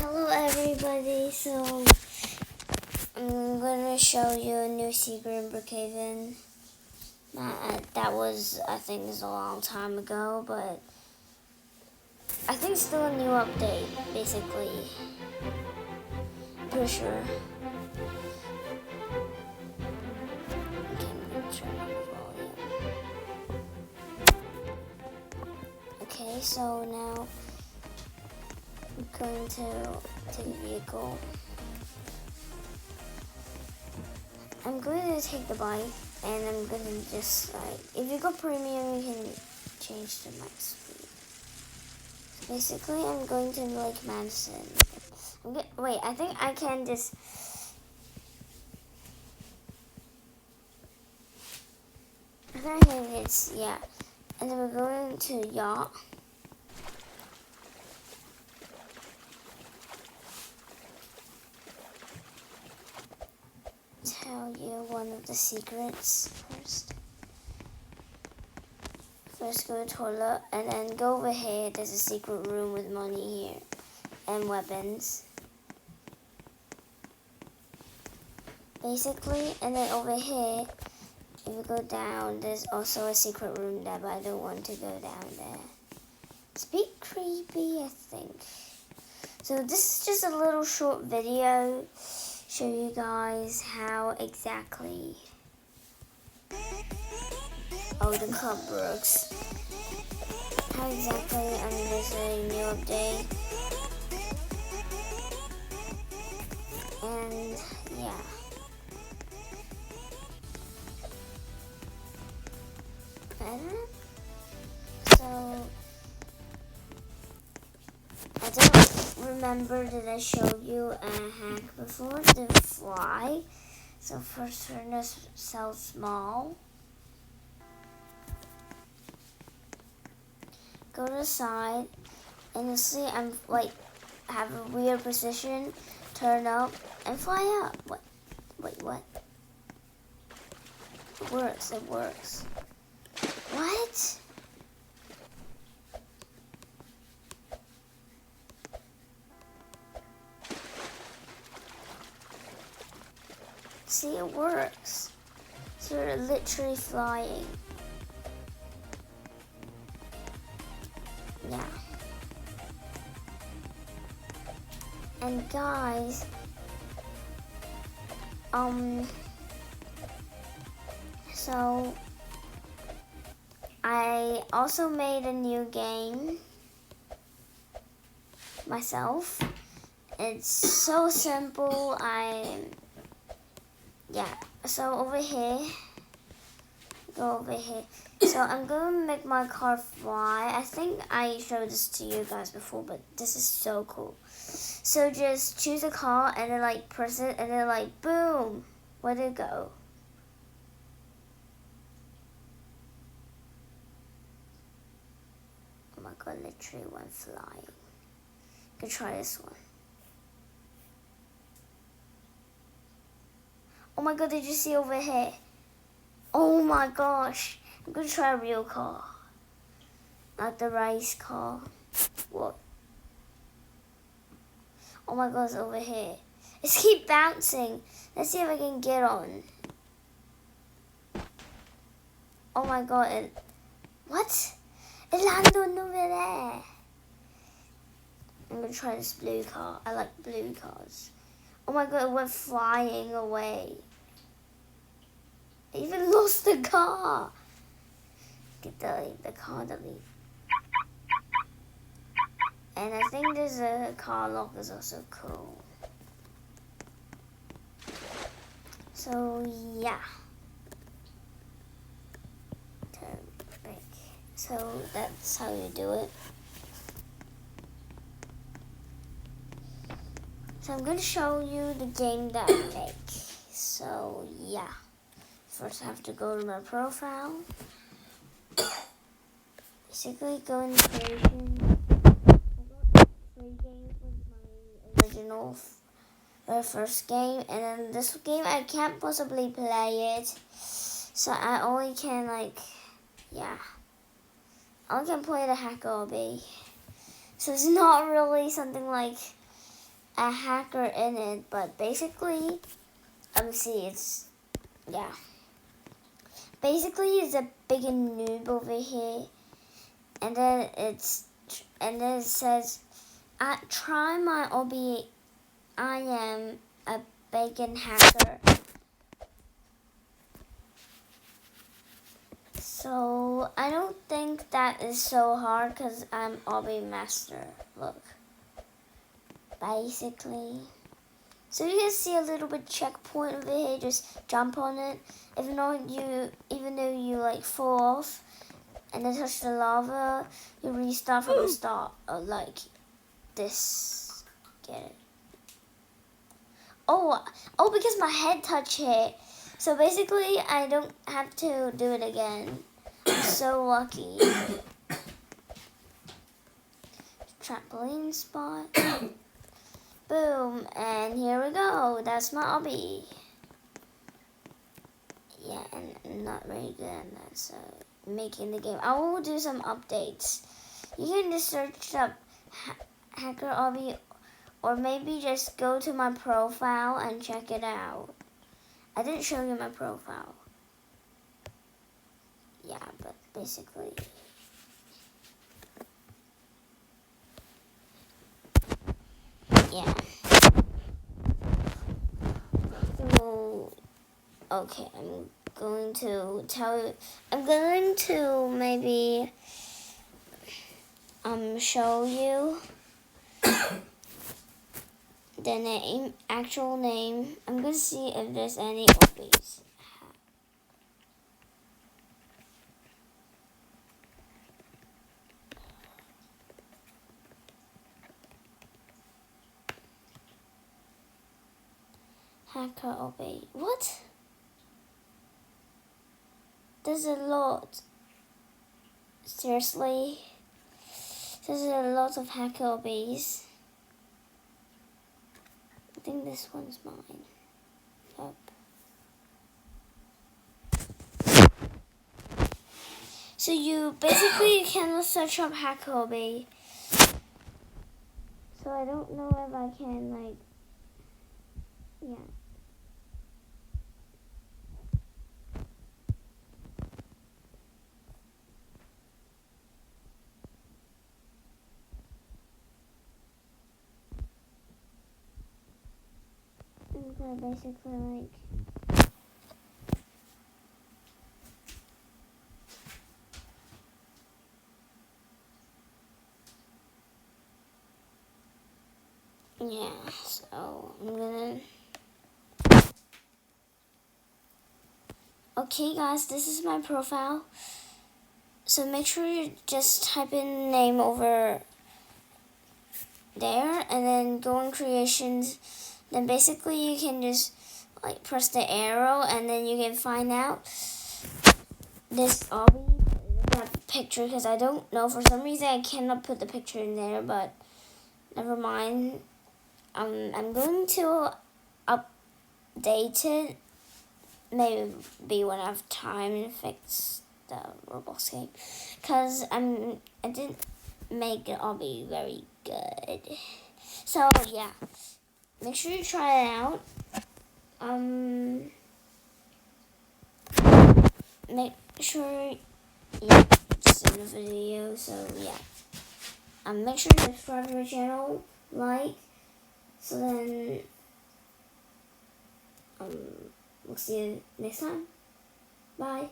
Hello everybody, so I'm going to show you a new secret in Brookhaven. That was, I think, is a long time ago, but I think it's still a new update, basically. Pretty sure. Okay, I'm going to turn on the volume. Okay, so now I'm going to take a vehicle. I'm going to take the bike, and I'm going to just, if you go premium, you can change the max speed. So basically, I'm going to Lake Madison. Wait, I think I can just... I think it's, yeah. And then we're going to yacht. Tell you one of the secrets first. First go to toilet and then go over here. There's a secret room with money here and weapons. Basically, and then over here, if you go down, there's also a secret room there, but I don't want to go down there. It's a bit creepy, I think. So this is just a little short video. Show you guys how exactly the club works. How exactly there's a new update. And yeah. So I don't remember that I showed you a hack before to fly. So first turn this cell small. Go to the side, and you'll see I'm have a weird position. Turn up and fly up. Wait, what? It works. What? See, it works. So you're literally flying. Yeah. And guys, so I also made a new game myself. It's so simple. So over here, go over here. So I'm going to make my car fly. I think I showed this to you guys before, but this is so cool. So just choose a car and then press it and then boom, where'd it go? Oh my god, literally went flying. Could try this one. Oh my god, did you see over here? Oh my gosh. I'm gonna try a real car. Not the race car. What? Oh my god, it's over here. It's keep bouncing. Let's see if I can get on. Oh my god, what? It landed over there. I'm gonna try this blue car. I like blue cars. Oh my god, it went flying away. I even lost the car. Get the car delete. And I think there's a car lock is also cool. So yeah. Turn back. So that's how you do it. So I'm going to show you the game that I make. So yeah. First I have to go to my profile. Basically go in creation. I got 3 games with my original first game. And then this game I can't possibly play it. So I only can I only can play the hack obby. So it's not really something a hacker in it, but basically, see, it's, yeah. Basically, it's a big noob over here, and then it says, try my obby, I am a bacon hacker. So, I don't think that is so hard because I'm obby master. Look. Basically. So you can see a little bit checkpoint over here, just jump on it. If not, even though you like fall off and then touch the lava, you restart from the start, like this. Get it? Oh, because my head touched it. So basically, I don't have to do it again. I'm so lucky. Trampoline spot. Boom, and here we go. That's my obby. Yeah, and I'm not very good at that, so making the game. I will do some updates. You can just search up hacker obby, or maybe just go to my profile and check it out. I didn't show you my profile. Yeah, but basically. Yeah. So, okay, I'm going to tell you. I'm going to maybe show you the name, actual name. I'm going to see if there's any obbies. Hacker obby. What? There's a lot. Seriously? There's a lot of hacker obbies. I think this one's mine. Yep. So you basically can search up hacker obby. So I don't know if I can, like, yeah. I'm gonna basically, like, yeah, so I'm gonna, okay guys, this is my profile. So make sure you just type in name over there and then go in creations. Then basically you can just like press the arrow and then you can find out this obby, that picture, because I don't know, for some reason I cannot put the picture in there, but never mind. I'm going to update it maybe when I have time to fix the Roblox game, because I didn't make it obby very good. So yeah, make sure you try it out. Make sure, yeah, it's in the video. So yeah, make sure to subscribe to my channel, like. So then, we'll see you next time. Bye.